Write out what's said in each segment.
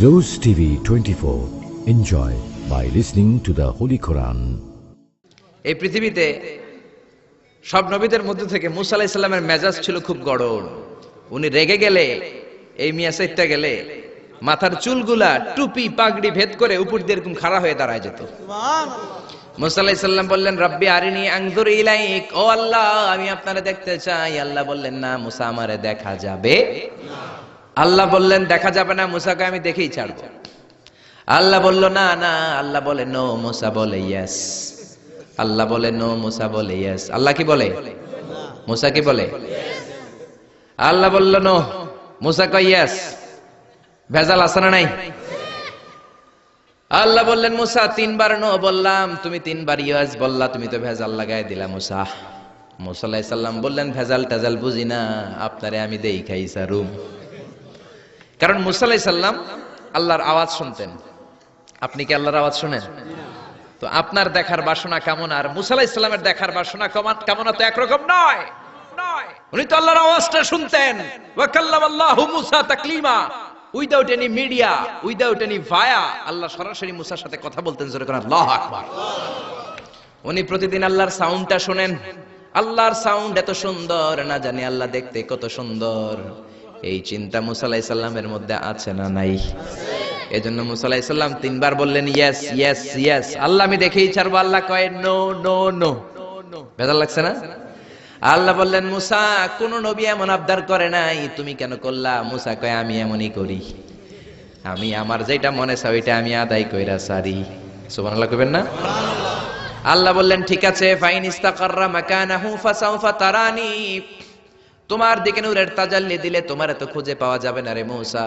Rose TV 24. Enjoy by listening to the Holy Quran. এই পৃথিবীতে সব নবীদের মধ্যে থেকে মুসা আলাইহিস সালামের মেজাজ ছিল খুব গড়ন। উনি রেগে গেলে, এই মিয়া সাইটটা গেলে মাথার চুলগুলা টুপি পাগড়ি ভেদ করে উপর দিয়ে এরকম খাড়া হয়ে দাঁড়ায় যেত। মুসা আলাইহিস সালাম বললেন, রব্বি আরিনি আনজুর ইলাইক, ও আল্লাহ আমি আপনারে দেখতে চাই। আল্লাহ বললেন, না মুসা আমারে দেখা যাবে না। আল্লাহ বললেন, দেখা যাবে না, মুসাকে আমি দেখেই ছাড়বো। আল্লাহ বলল, না না। আল্লাহ বলে নো, মুসা বলে ইয়েস। আল্লাহ বলে নো, মুসা বলে ইয়েস। আল্লাহ কি বলে? মুসা কি বলে? আল্লাহ বলল নো, মুসা কয় ইয়েস। ভেজাল আছে না নাই? আল্লাহ বললেন, মুসা তিনবার নো বললাম, তুমি তিনবার ইয়েস বললা, তুমি তো ভেজাল লাগাই দিলা মুসা। মুসা আলাইহিস সালাম বললেন, ভেজাল টেজাল বুঝি না, আপনারে আমি দেই খাই সারুম। কারণ মুসা আলাইহিস সালাম আল্লাহর আওয়াজ শুনতেন। আপনি কি আল্লাহর আওয়াজ শুনেন? তো আপনার দেখার বাসনা কেমন আর মুসা আলাইহিস সালামের দেখার বাসনা কেমন তো একরকম নয়। উনি তো আল্লাহর আওয়াজটা শুনতেন। ওয়া কাল্লামাল্লাহু মুসা তাকলিমা, without any media, without any via, Allah সরাসরি মুসার সাথে কথা বলতেন। জোরে করে আল্লাহু আকবার। উনি প্রতিদিন আল্লাহর সাউন্ডটা শুনেন। আল্লাহর সাউন্ড এত সুন্দর, না জানি আল্লাহ দেখতে কত সুন্দর। এই চিন্তা মুসা আলাইহিস সালামের মধ্যে আছে না নাই? এজন্য মুসা আলাইহিস সালাম তিনবার বললেন ইয়েস ইয়েস ইয়েস। আল্লাহ আমি দেখেই ছাড়বো। আল্লাহ কয় নো নো নো। ভেজাল লাগছে না? আল্লাহ বললেন, মুসা কোন নবী এমন আবদার করে নাই, তুমি কেন করলা? মুসা কয়, আমি এমনই করি, আমি আমার যেটা মনে চাই ওইটা আমি আদায় কইরা সারি। সুবহানাল্লাহ কইবেন না? আল্লাহ বললেন, ঠিক আছে, ফাইন ইস্তাকাররা মাকানাহু ফাসাউফা তারানি, তোমার দিকে নূরের তাজাল্লি দিলে তোমার তো খুঁজে পাওয়া যাবে না রে মুসা।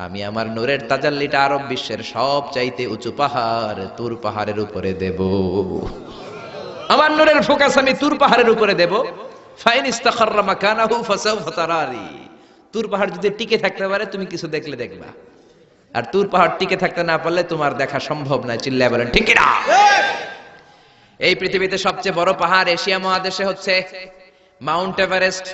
আমি আমার নূরের তাজাল্লিটা আরব বিশ্বের সব চাইতে উঁচু পাহাড় তুর পাহাড়ের উপরে দেব। আমার নূরের ফোকাস আমি তুর পাহাড়ের উপরে দেব। ফাইন ইস্তাকাররা মাকানাহু ফাসাউফা তারানি, তুর পাহাড় যদি টিকে থাকতে পারে তুমি কিছু দেখলে দেখবা, আর তুর পাহাড় টিকে থাকতে না পারলে তোমার দেখা সম্ভব না। চিল্লায় বলেন ঠিক না? এই পৃথিবীতে সবচেয়ে বড় পাহাড় এশিয়া মহাদেশে হচ্ছে মাউন্ট এভারেস্ট,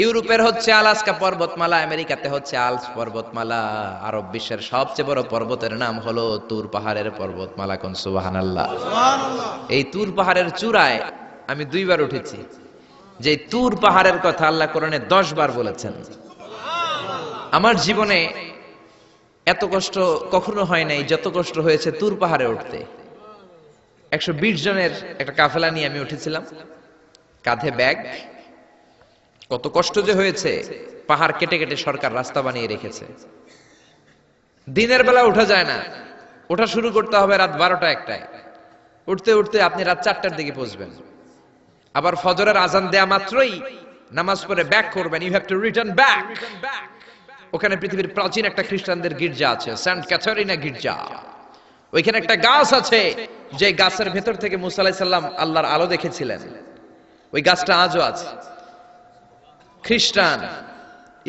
ইউরোপের হচ্ছে আলাস্কা পর্বতমালা, আমেরিকাতে হচ্ছে আল্পস পর্বতমালা, আরব বিশ্বের সবচেয়ে বড় পর্বতের নাম হলো তুর পাহাড়ের পর্বতমালা। কোন সুবহানাল্লাহ। এই তুর পাহাড়ের চূড়ায় আমি 2 বার উঠেছি। যে তুর পাহাড়ের কথা আল্লাহ কোরআনে 10 বার বলেছেন। আমার জীবনে এত কষ্ট কখনো হয় নাই যত কষ্ট হয়েছে তুর পাহাড়ে উঠতে। 120 জনের একটা কাফেলা নিয়ে আমি উঠেছিলাম, কাঁধে ব্যাগ। কত কষ্ট যে হয়েছে, পাহাড় কেটে কেটে সরকার রাস্তা বানিয়ে রেখেছে। দিনের বেলা ওঠা যায় না, ওঠা শুরু করতে হবে রাত 12টা 1টায়। উঠতে উঠতে আপনি রাত 4টার দিকে পৌঁছবেন। আবার ফজরের আজান দেয়া মাত্রই নামাজ পড়ে ব্যাক করবেন। You have to return back. ওখানে পৃথিবীর প্রাচীন একটা খ্রিস্টানদের গির্জা আছে, সেন্ট ক্যাথারিনা গির্জা। ওইখানে একটা গাছ আছে, যে গাছের ভেতর থেকে মুসা আলাইহিস সালাম আল্লাহর আলো দেখেছিলেন। ওই গাছটা আজও আছে। খ্রিস্টান,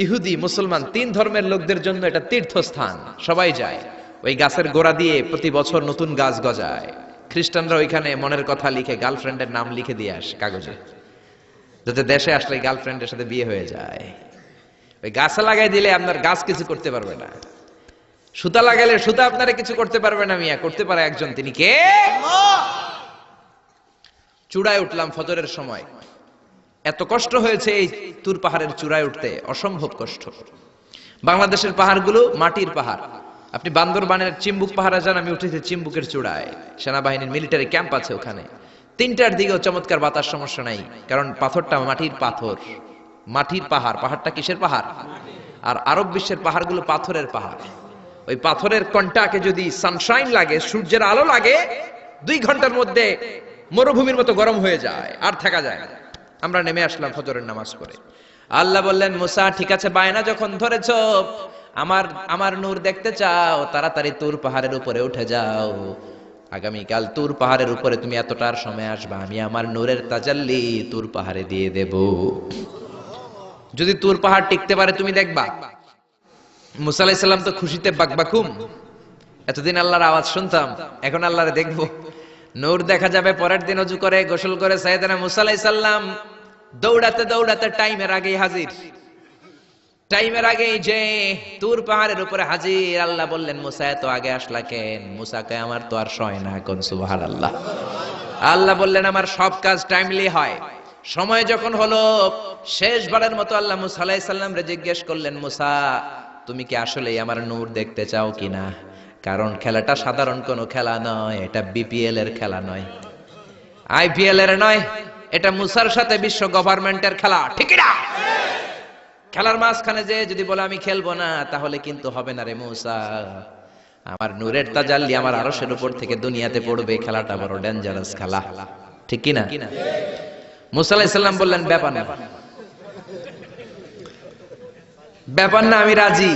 ইহুদি, মুসলমান 3 ধর্মের লোকদের জন্য এটা তীর্থস্থান, সবাই যায়। ওই গাছের গোড়া দিয়ে প্রতি বছর নতুন গাছ গজায়। খ্রিস্টানরা ওইখানে মনের কথা লিখে, গার্লফ্রেন্ডের নাম লিখে দিয়ে আসে কাগজে, যাতে দেশে আসলে গার্লফ্রেন্ডের সাথে বিয়ে হয়ে যায়। ওই গাছে লাগাই দিলে আপনার গাছ কিছু করতে পারবে না। সুতা লাগাইলে সুতা আপনারা কিছু করতে পারবে না। মিয়া করতে পারে একজন, তিনি কে? চূড়ায় উঠলাম ফজরের সময়। এত কষ্ট হয়েছে এই তুর পাহাড়ের চূড়ায় উঠতে, অসম্ভব কষ্ট। বাংলাদেশের পাহাড়গুলো মাটির পাহাড়। আপনি বান্দরবানের চিম্বুক পাহাড়ে যান, আমি উঠেছি চিম্বুকের চূড়ায়, সেনাবাহিনীর মিলিটারি ক্যাম্প আছে ওখানে। 3টার দিকেও চমৎকার বাতাস, সমস্যা নাই, কারণ পাথরটা মাটির পাথর, মাটির পাহাড়। পাহাড়টা কিসের পাহাড়? আর আরব বিশ্বের পাহাড়গুলো পাথরের পাহাড়। ওই পাথরের কন্টাকে যদি সানশাইন লাগে, সূর্যের আলো লাগে, 2 ঘন্টার মধ্যে মরুভূমির মতো গরম হয়ে যায়, আর থাকা যায় না। আমরা নেমে আসলাম ফজরের নামাজ পড়ে। আল্লাহ বললেন, মুসা ঠিক আছে, বায়না যখন ধরেছো, আমার নূর দেখতে চাও, তাড়াতাড়ি তুর পাহাড়ের উপরে উঠে যাও। আগামীকাল তুর পাহাড়ের উপরে তুমি এতটার সময় আসবা, আমি আমার নূরের তাজাল্লি তুর পাহাড়ে দিয়ে দেব। যদি তুর পাহাড় টিকতে পারে তুমি দেখবা। মুসা আলাইহিস সালাম তো খুশিতে বাকবাকুম। এতদিন আল্লাহর আওয়াজ শুনতাম, এখন আল্লাহরে দেখবো, নূর দেখা যাবে। পরের দিন ওযু করে গোসল করে সাইয়েদনা মুসা আলাইহিস সালাম দৌড়াতে দৌড়াতে টাইমের আগেই হাজির। টাইমের আগে যে তুর পাহাড়ের উপরে হাজির, আল্লাহ বললেন মুসা এত আগে আসলা কেন? মুসা কয় আমার তো আর সয় না, কোন সুবহানাল্লাহ। আল্লাহ বললেন আমার সব কাজ টাইমলি হয়। সময় যখন হলো, শেষবারের মতো আল্লাহ মুসা আলাইহিস সালাম রে জিজ্ঞেস করলেন, মুসা তুমি কি আসলেই আমার নূর দেখতে চাও কিনা? কারণ খেলাটা সাধারণ কোনো খেলা নয়, এটা বিপিএল এর খেলা নয়, আইপিএল এর নয়, এটা মুসার সাথে বিশ্ব গভর্নমেন্টের খেলা, ঠিক না? খেলার মাঝখানে যে যদি বলে আমি খেলবো না, তাহলে কিন্তু হবে না রে মুসা। আমার নূরের তাজাল্লি আমার আরশের উপর থেকে দুনিয়াতে পড়বে, খেলাটা বড় ডেঞ্জারাস খেলা, ঠিক কি না? মুসা আলাইহিস সালাম বললেন ব্যাপার না, ব্যাপার না, আমি রাজি।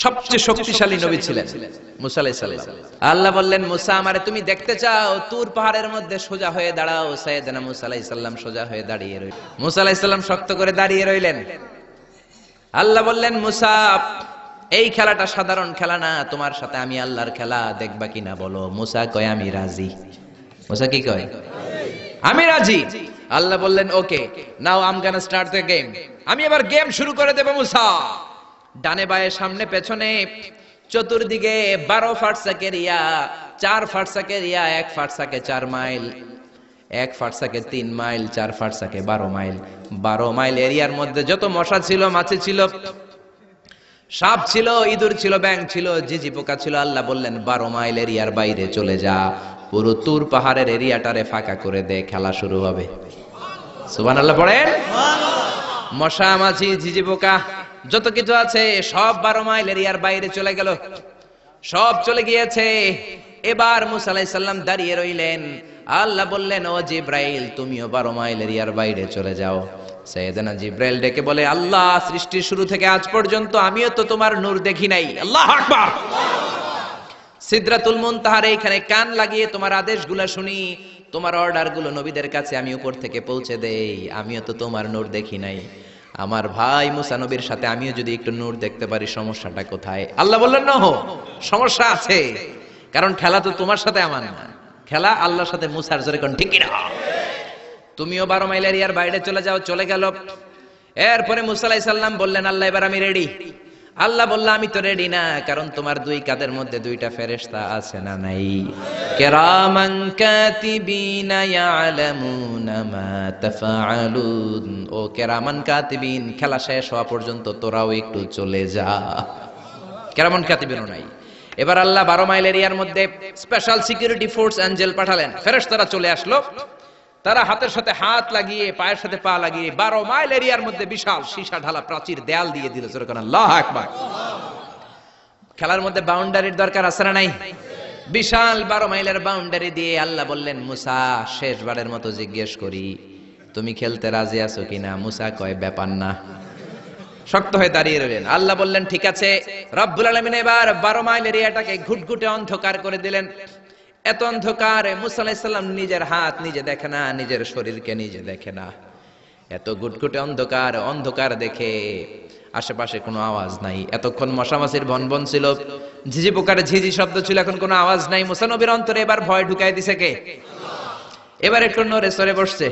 সবচেয়ে শক্তিশালী নবী ছিলেন মুসা আলাইহিস সালাম। আল্লাহ বললেন মুসা আমারে তুমি দেখতে চাও, তুর পাহাড়ের মধ্যে সোজা হয়ে দাঁড়াও। সাইয়েদনা মুসা আলাইহিস সালাম সোজা হয়ে দাঁড়িয়ে রইলেন। মুসা আলাইহিস সালাম শক্ত করে দাঁড়িয়ে রইলেন। আল্লাহ বললেন মুসা এই খেলাটা সাধারণ খেলা না, তোমার সাথে আমি আল্লাহর খেলা, দেখবা কিনা বলো? মুসা কয় আমি রাজি। মুসা কি কয়? আমি রাজি। আল্লাহ বললেন okay, now I am gonna start the game. আমি এবার গেম শুরু করে দেব মুসা। ডানে বায়ে সামনে পেছনে চতুর্দিকে 12 ফারসাক এরিয়া, 4 ফারসাক এরিয়া, 1 ফারসাকে 4 মাইল, 1 ফারসাকে 3 মাইল, 4 ফারসাকে 12 মাইল। 12 মাইল এরিয়ার মধ্যে যত মশা ছিল, মাছি ছিল, সাপ ছিল, ইঁদুর ছিল, ব্যাঙ ছিল, ঝিঝি পোকা ছিল। আল্লাহ বললেন 12 মাইল এরিয়ার বাইরে চলে যা, পুরো তুর পাহাড়ের এরিয়াটারে ফাঁকা করে দে, খেলা শুরু হবে। সুবহানাল্লাহ পড়েন। মশা মাছি ঝিঝি পোকা যত কিছু আছে সব 12 মাইল এরিয়ার বাইরে চলে গেল, সব চলে গিয়েছে। এবার মুসা আলাইহিস সালাম দাঁড়িয়ে রইলেন। আল্লাহ বললেন ও জিব্রাইল তুমিও 12 মাইল এরিয়ার বাইরে চলে যাও। সাইয়েদনা জিব্রাইল ডেকে বলে আল্লাহ সৃষ্টির শুরু থেকে আজ পর্যন্ত আমিও তো তোমার নূর দেখি নাই। আল্লাহু আকবার। সিদরাতুল মুনতাহার এইখানে কান লাগিয়ে তোমার আদেশগুলো শুনি, তোমার অর্ডারগুলো নবীদের কাছে আমি উপর থেকে পৌঁছে দেই, আমিও তো তোমার নূর দেখি নাই। আমার ভাই মুসা নবীর সাথে আমিও যদি একটু নূর দেখতে পারি, সমস্যাটা কোথায়? আল্লাহ বললেন না, সমস্যা আছে, কারণ খেলা তো তোমার সাথে আমার না, খেলা আল্লাহর সাথে মুসার। জোরে কোন ঠিক না? তুমিও 12 মাইল এরিয়ার বাইরে চলে যাও। চলে গেল। এরপরে মুসা আলাইহিস সালাম বললেন আল্লাহ এবার আমি রেডি। আল্লাহ বলল আমি তো রেডি না, কারণ তোমার দুই কাঁধের মধ্যে দুইটা ফেরেশতা আছে না নাই? কিরামান কাতিবিনা ইয়ালামুনা মা তাফআলুন। ও কিরামান কাতিবিন, খেলা শেষ হওয়া পর্যন্ত তোরাও একটু চলে যা। কিরামান কাতিবিনও নাই। এবার আল্লাহ 12 মাইল এরিয়ার মধ্যে স্পেশাল সিকিউরিটি ফোর্স এঞ্জেল পাঠালেন। ফেরেশতারা চলে আসলো। তারা হাতের সাথে হাত লাগিয়ে, পায়ের সাথে পা লাগিয়ে 12 মাইল এরিয়ার মধ্যে বিশাল সীসা ঢালা প্রাচীর দেয়াল দিয়ে দিল। যেরকম আল্লাহু আকবার। খেলার মধ্যে বাউন্ডারির দরকার আছে না নাই? বিশাল 12 মাইলের বাউন্ডারি দিয়ে আল্লাহ বললেন মুসা শেষবারের মতো জিজ্ঞেস করি তুমি খেলতে রাজি আছো কিনা? মুসা কয় ব্যাপার না, শক্ত হয়ে দাঁড়িয়ে রইলেন। আল্লাহ বললেন ঠিক আছে। রব্বুল আলামিন এবার 12 মাইল এরিয়াটাকে ঘুটঘুটে অন্ধকার করে দিলেন। এত অন্ধকারে মুসা আলাইহিস সালাম নিজের হাত নিজে দেখে না, নিজের শরীরকে নিজে দেখে না। এত ঘুটঘুটে অন্ধকার, অন্ধকার দেখে আশেপাশে কোনো আওয়াজ নাই। এতক্ষণ মশামাছির ভনভন ছিল, ঝিঝি পোকার ঝিঝি শব্দ ছিল, এখন কোনো আওয়াজ নাই। মুসা নবীর অন্তরে এবার ভয় ঢুকাই দিছে কে? এবার একটু নড়ে সরে বসছে।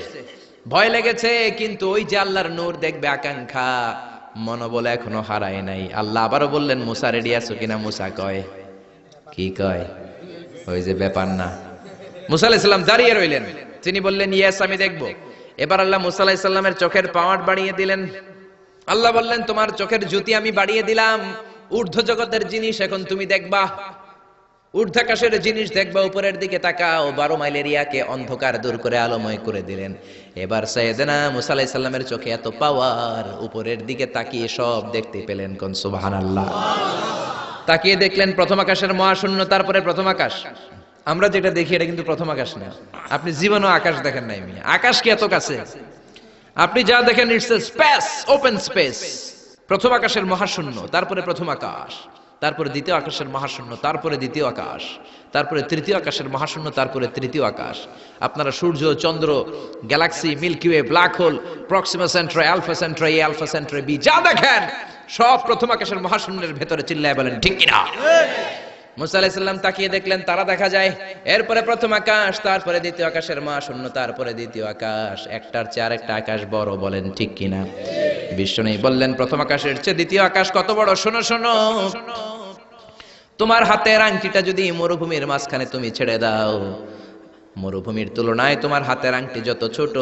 ভয় লেগেছে, কিন্তু ওই যে আল্লাহর নূর দেখবে আকাঙ্ক্ষা, মনোবল এখনো হারায় নাই। আল্লাহ আবারও বললেন মুসা রেডি আছো কিনা? মুসা কয় কি কয়? ওই যে ব্যাপার না। মুসা আলাইহিস সালাম দাঁড়িয়ে রইলেন। তিনি বললেন ইয়েস আমি দেখবো। এবার আল্লাহ মুসা আলাইহিস সালামের চোখের পাওয়ার বাড়িয়ে দিলেন। আল্লাহ বললেন তোমার চোখের জ্যোতি আমি বাড়িয়ে দিলাম, ঊর্ধ্ব জগতের জিনিস এখন তুমি দেখবা, ঊর্ধ্বাকাশের জিনিস দেখবা, উপরের দিকে তাকাও। 12 মাইল এরিয়াকে অন্ধকার দূর করে আলোময় করে দিলেন। এবার সাইয়েদনা মুসা আলাইহিস সালামের চোখে এত পাওয়ার, উপরের দিকে তাকিয়ে সব দেখতে পেলেন। কোন সুবহানাল্লাহ। তাকিয়ে দেখলেন প্রথম আকাশের মহাশূন্য, তারপরে প্রথম আকাশ। আমরা যেটা দেখি এটা কিন্তু প্রথম আকাশ না। আপনি জীবনও আকাশ দেখেন নাই। আকাশ কি এত কাছে? আপনি যা দেখেন it's a space, open space. প্রথম আকাশের মহাশূন্য, তারপরে প্রথম আকাশ, তারপরে দ্বিতীয় আকাশের মহাশূন্য, তারপরে দ্বিতীয় আকাশ, তারপরে তৃতীয় আকাশের মহাশূন্য, তারপরে তৃতীয় আকাশ। আপনারা সূর্য, চন্দ্র, galaxy, Milky Way, black hole, Proxima Centauri, Alpha Centauri, Alpha Centauri B, যা দেখেন সব প্রথম আকাশের মহাশূন্যের ভেতরে। চিল্লায় বলেন ঠিক কিনা? মুসা আলাইহিস সালাম তাকিয়ে দেখলেন তারা দেখা যায়। এরপরে প্রথম আকাশ, তারপরে দ্বিতীয় আকাশের মহাশূন্য, তারপরে দ্বিতীয় আকাশ। একটার চেয়ে আরেকটা আকাশ বড়। বলেন ঠিক কিনা? বিশ্বনবী বললেন প্রথম আকাশের চেয়ে দ্বিতীয় আকাশ কত বড়, শোনো শোনো, তোমার হাতের আংটিটা যদি মরুভূমির মাঝখানে তুমি ছেড়ে দাও, মরুভূমির তুলনায় তোমার হাতের আংটি যত ছোট,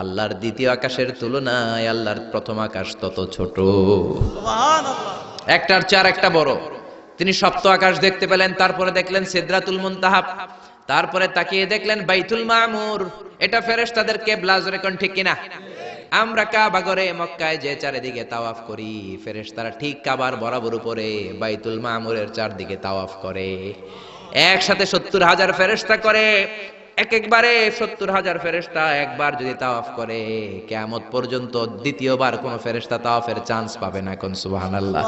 আল্লাহর দ্বিতীয় আকাশের তুলনায় আল্লাহর প্রথম আকাশ তত ছোট। একটার চার একটা বড়। তিনি সপ্ত আকাশ দেখতে পেলেন, তারপরে দেখলেন সিদরাতুল মুনতাহা, তারপরে তাকিয়ে দেখলেন বাইতুল মামুর। এটা ফেরেশতাদের কিবলা, জোরে কোন ঠিক কিনা? আমরা কাবা ঘরে মক্কায় যে চারিদিকে তাওয়াফ করি, ফেরেশতারা ঠিক কাবার বরাবর উপরে বাইতুল মামুরের চারদিকে তাওয়াফ করে। একসাথে 70,000 ফেরেশতা করে, একবারে 70,000 ফেরেশতা একবার যদি তাওয়াফ করে, কিয়ামত পর্যন্ত দ্বিতীয়বার কোন ফেরেশতা তাওয়াফের চান্স পাবে না। কোন সুবহানাল্লাহ।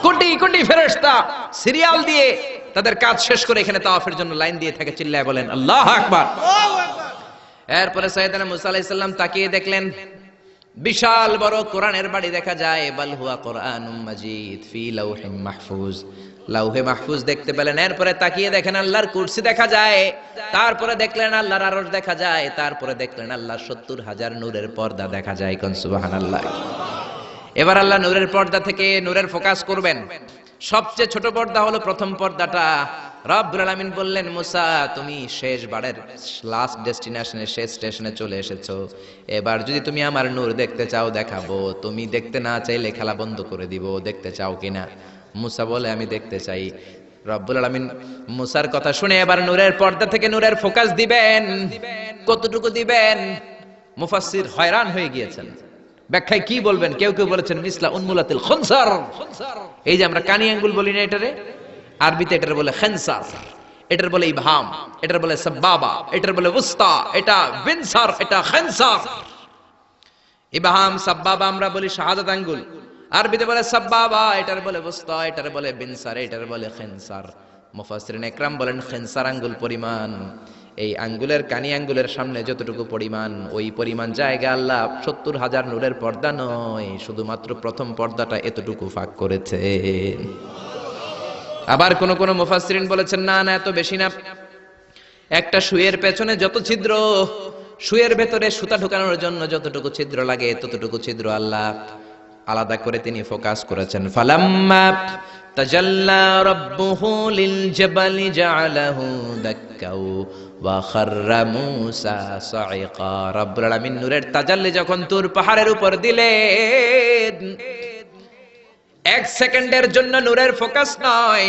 কোটি কোটি ফেরেশতা সিরিয়াল দিয়ে তাদের কাজ শেষ করে এখানে তাওয়াফের জন্য লাইন দিয়ে থাকে। চিল্লায় বলেন আল্লাহু আকবার। এরপরে সাইয়েদনা মুসা আলাইহিস সালাম তাকিয়ে দেখলেন বিশাল বড় কোরআনের বাড়ি দেখা যায়। বাল হুয়া কোরআনুম মাজিদ ফি লাউহিম মাহফুজ, লাউহে মাহফুজ দেখতে পেলেন। এরপরে তাকিয়ে দেখেন আল্লাহর কুরসি দেখা যায়, তারপরে দেখলেন আল্লাহর আরশ দেখা যায়, তারপরে দেখলেন আল্লাহর 70,000 নূরের পর্দা দেখা যায়। কোন সুবহানাল্লাহ। এবার আল্লাহ নূরের পর্দা থেকে নূরের ফোকাস করবেন। সবচেয়ে ছোট পর্দা হলো প্রথম পর্দাটা। রব্বুল আলামিন বললেন মুসা, তুমি শেষ বারের লাস্ট ডেস্টিনেশনে, শেষ স্টেশনে চলে এসেছো। এবার যদি তুমি আমার নূর দেখতে চাও দেখাবো, তুমি দেখতে না চাইলে খেলা বন্ধ করে দিব। দেখতে চাও কিনা? মুসা বলে আমি দেখতে চাই। রব্বুল আলামিন মুসার কথা শুনে এবার নূরের পর্দা থেকে নূরের ফোকাস দিবেন। কতটুকু দিবেন? মুফাসসির হয়রান হয়ে গিয়েছেন। ব্যাখ্যায় কি বলবেন? কেউ কেউ বলেছেন মিসলা উনমুলাতিল খুনসার। এই যে আমরা কানি আঙ্গুল বলি না, এটারে আরবিতে এটার বলে খেনসার, এটার বলে ইবহাম, এটার বলে সাব্বাবা, এটার বলে উস্তা, এটা বিনসার, এটা খেনসার। ইবহাম সাব্বাবা আমরা বলি শাহাদাত আঙ্গুল, আরবিতে বলে সাব্বাবা, এটার বলে উস্তা, এটার বলে বিনসার, এটার বলে খেনসার। মুফাসসিরিন ইকরাম বলেন খেনসার আঙ্গুল পরিমাণ, এই আঙ্গুলের কানি আঙ্গুলের সামনে যতটুকু পরিমাণ, ওই পরিমাণ জায়গা আল্লাহ 70,000 নূরের পর্দা নয়, শুধুমাত্র প্রথম পর্দাটা এতটুকু ফাঁক করেছে। আবার কোন কোন মুফাসসিরিন বলেছেন না না, এত বেশি না। একটা সুয়ের পেছনে যত ছিদ্র, সুয়ের ভেতরে সুতা ঢোকানোর জন্য যতটুকু ছিদ্র লাগে, ততটুকু ছিদ্র আল্লাহ আলাদা করে তিনি ফোকাস করেছেন। ফালাম্মা তাজাল্লা রাব্বুহু লিল জাবালি জাআলাহু দাক্কাও ওয়া খাররা মূসা সাইকা। রব্বুল আলামিন নূরের তাজাল্লি যখন তুর পাহাড়ের উপর দিলেন, 1 সেকেন্ডের জন্য নূরের ফোকাস নয়,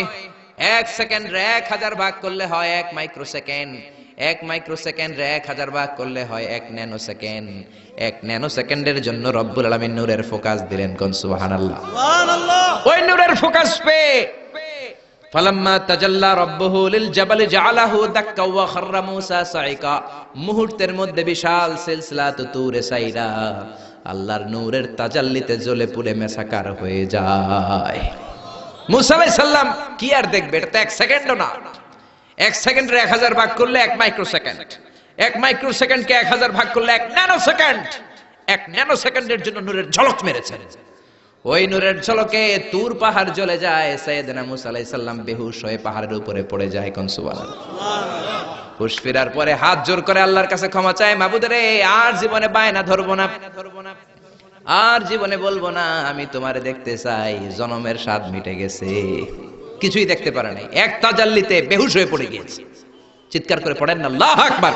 1 সেকেন্ড 1000 ভাগ করলে হয় 1 মাইক্রোসেকেন্ড, 1 মাইক্রোসেকেন্ড 1000 ভাগ করলে হয় 1 ন্যানো সেকেন্ড। 1 ন্যানো সেকেন্ডের জন্য রব্বুল আলামিন নূরের ফোকাস দিলেন। কোন সুবহানাল্লাহ। সুবহানাল্লাহ। ওই নূরের ফোকাস পে ফালাম্মা তাজাল্লা রাব্বুহু লিল জাবালি জাআলাহু দাক্কা ওয়া খাররা মূসা সাইকা, মুহূর্তের মধ্যে বিশাল সিলসিলাত তুরে সাইরা আল্লাহর নূরের তাজাল্লিতে জ্বলে পুড়ে মেসাকার হয়ে যায়। মূসা আলাইহিস সালাম কি আর দেখবে? এটা তো 1 সেকেন্ডও না। 1 সেকেন্ডে 1000 ভাগ করলে 1 মাইক্রোসেকেন্ড, 1 মাইক্রোসেকেন্ডকে 1000 ভাগ করলে 1 ন্যানো সেকেন্ড। 1 ন্যানো সেকেন্ডের জন্য নূরের ঝলক মেরেছেন। ওই নূরের ঝলকে তুর পাহাড় জ্বলে যায়। সাইয়েদনা মূসা আলাইহিস সালাম বেহুশ হয়ে পাহাড়ের উপরে পড়ে যায়। কোন সুবহানাল্লাহ। হুশ ফেরার পরে হাত জোর করে আল্লাহর কাছে ক্ষমা চায়, মাবুদ রে, আর জীবনে বায়না ধরবো না, আর জীবনে বলবো না আমি তোমারে দেখতে চাই। জনমের স্বাদ মিটে গেছে, কিছুই দেখতে পারে নাই, এক তাজাল্লিতে বেহুশ হয়ে পড়ে গিয়েছে। চিৎকার করে পড়েন না আল্লাহু আকবার।